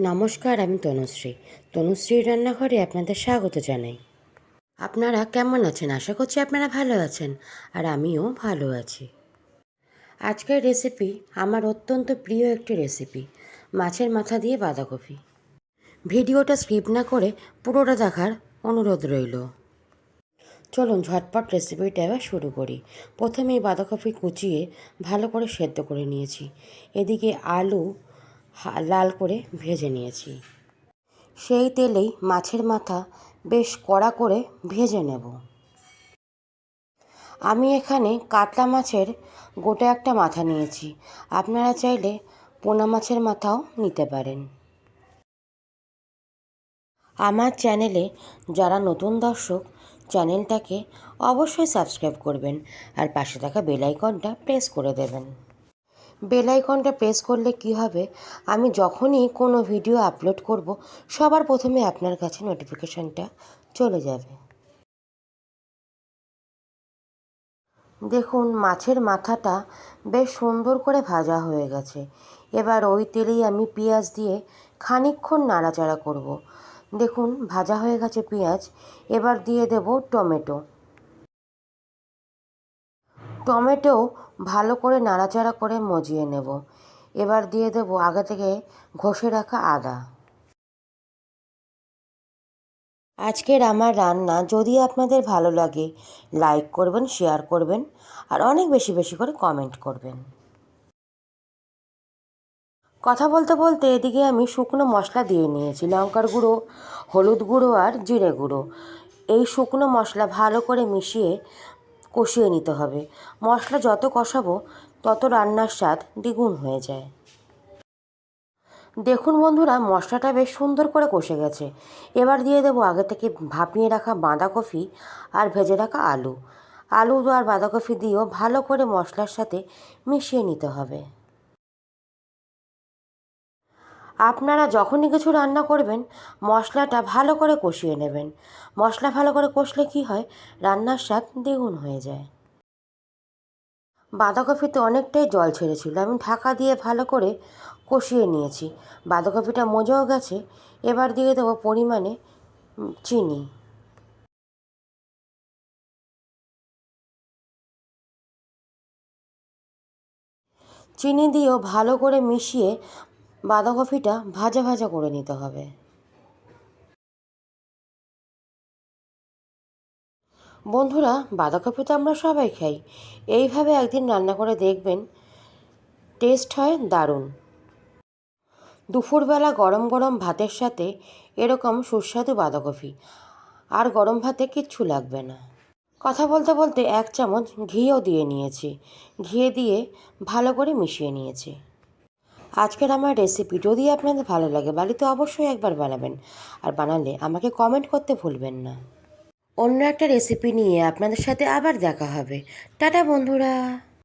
নমস্কার, আমি তনুশ্রীর রান্নাঘরে আপনাদের স্বাগত জানাই। আপনারা কেমন আছেন? আশা করছি আপনারা ভালো আছেন, আর আমিও ভালো আছি। আজকের রেসিপি আমার অত্যন্ত প্রিয় একটি রেসিপি, মাছের মাথা দিয়ে বাঁধাকপি। ভিডিওটা স্কিপ না করে পুরোটা দেখার অনুরোধ রইল। চলুন ঝটপট রেসিপিটা এবার শুরু করি। প্রথমেই বাঁধাকপি কুচিয়ে ভালো করে সেদ্ধ করে নিয়েছি। এদিকে আলু লাল করে ভেজে নিয়েছি। সেই তেলেই মাছের মাথা বেশ কড়া করে ভেজে নেব। আমি এখানে কাতলা মাছের গোটা একটা মাথা নিয়েছি। আপনারা চাইলে পোনা মাছের মাথাও নিতে পারেন। আমার চ্যানেলে যারা নতুন দর্শক, চ্যানেলটাকে অবশ্যই সাবস্ক্রাইব করবেন আর পাশে থাকা বেল আইকনটা প্রেস করে দেবেন। বেল আইকনটা প্রেস করলে কি হবে, আমি যখনই কোনো ভিডিও আপলোড করব সবার প্রথমে আপনার কাছে নোটিফিকেশানটা চলে যাবে। দেখুন মাছের মাথাটা বেশ সুন্দর করে ভাজা হয়ে গেছে। এবার ওই তেলেই আমি পেঁয়াজ দিয়ে খানিকক্ষণ নাড়াচাড়া করব। দেখুন ভাজা হয়ে গেছে পেঁয়াজ। এবার দিয়ে দেব টমেটো। টমেটো ভালো করে নাড়াচাড়া করে মজিয়ে নেব। এবার দিয়ে দেব আগে থেকে ঘষে রাখা আদা। আজকের আমার রান্না যদি আপনাদের ভালো লাগে, লাইক করবেন, শেয়ার করবেন, আর অনেক বেশি বেশি করে কমেন্ট করবেন। কথা বলতে বলতে এদিকে আমি শুকনো মশলা দিয়ে নিয়েছি, লঙ্কার গুঁড়ো, হলুদ গুঁড়ো আর জিরে গুঁড়ো। এই শুকনো মশলা ভালো করে মিশিয়ে কষিয়ে নিতে হবে। মশলা যত কষাবো তত রান্নার স্বাদ দ্বিগুণ হয়ে যায়। দেখুন বন্ধুরা, মশলাটা বেশ সুন্দর করে কষে গেছে। এবার দিয়ে দেবো আগে থেকে ভাপিয়ে রাখা বাঁধাকপি আর ভেজে রাখা আলু। আলু আর বাঁধাকপি দিয়েও ভালো করে মশলার সাথে মিশিয়ে নিতে হবে। আপনারা যখনই কিছু রান্না করবেন মশলাটা ভালো করে কষিয়ে নেবেন। মশলা ভালো করে কষলে কি হয়, রান্নার স্বাদ দ্বিগুণ হয়ে যায়। বাঁধাকপিতে অনেকটাই জল ছেড়েছিল, আমি ঢাকা দিয়ে ভালো করে কষিয়ে নিয়েছি। বাঁধাকপিটা মজেও গেছে। এবার দিয়ে দেবো পরিমাণে চিনি। চিনি দিয়েও ভালো করে মিশিয়ে বাঁধাকপিটা ভাজা ভাজা করে নিতে হবে। বন্ধুরা, বাঁধাকপি তো আমরা সবাই খাই। এইভাবে একদিন রান্না করে দেখবেন, টেস্ট হয় দারুণ। দুপুরবেলা গরম গরম ভাতের সাথে এরকম সুস্বাদু বাঁধাকপি, আর গরম ভাতে কিচ্ছু লাগবে না। কথা বলতে বলতে 1 চামচ ঘিও দিয়ে নিয়েছি। ঘি দিয়ে ভালো করে মিশিয়ে নিয়েছি। আজকের আমার রেসিপি যদি আপনাদের ভালো লাগে, বাড়িতে অবশ্যই একবার বানাবেন, আর বানালে আমাকে কমেন্ট করতে ভুলবেন না। অন্য একটা রেসিপি নিয়ে আপনাদের সাথে আবার দেখা হবে। টাটা বন্ধুরা।